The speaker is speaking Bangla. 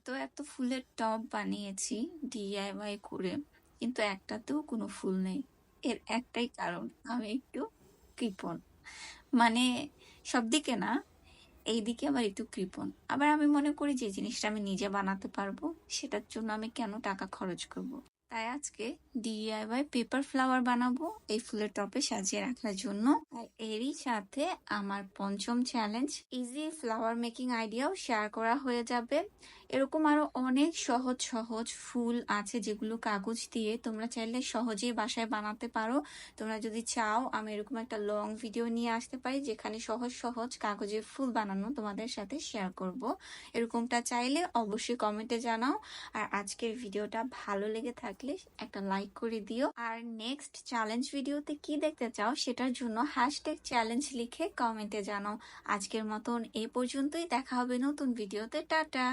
এত এত ফুলের টব বানিয়েছি ডিআইওয়াই করে, কিন্তু একটাতেও কোনো ফুল নেই। এর একটাই কারণ, আমি একটু কৃপণ। মানে সব দিকে না, এইদিকে আবার একটু কৃপণ। আবার আমি মনে করি যে জিনিসটা আমি নিজে বানাতে পারবো, সেটার জন্য আমি কেন টাকা খরচ করব। তাই আজকে ডিআইওয়াই পেপার ফ্লাওয়ার বানাবো এই ফুলের টবে সাজিয়ে রাখার জন্য। আর এরই সাথে আমার পঞ্চম চ্যালেঞ্জ, ইজি ফ্লাওয়ার মেকিং আইডিয়াও শেয়ার করা হয়ে যাবে। এরকম আরো অনেক সহজ সহজ ফুল আছে যেগুলো কাগজ দিয়ে তোমরা চাইলে সহজেই বাসায় বানাতে পারো। তোমরা যদি চাও আমি এরকম একটা লং ভিডিও নিয়ে আসতে পারি যেখানে সহজ সহজ কাগজের ফুল বানানো তোমাদের সাথে শেয়ার করব। এরকমটা চাইলে অবশ্যই কমেন্টে জানাও। আর আজকের ভিডিওটা ভালো লেগে থাকলে একটা লাইক করে দিও। আর নেক্সট চ্যালেঞ্জ ভিডিওতে কি দেখতে চাও সেটার জন্য হ্যাশট্যাগ চ্যালেঞ্জ লিখে কমেন্টে জানাও। আজকের মতন এই পর্যন্তই, দেখা হবে নতুন ভিডিওতে। টাটা।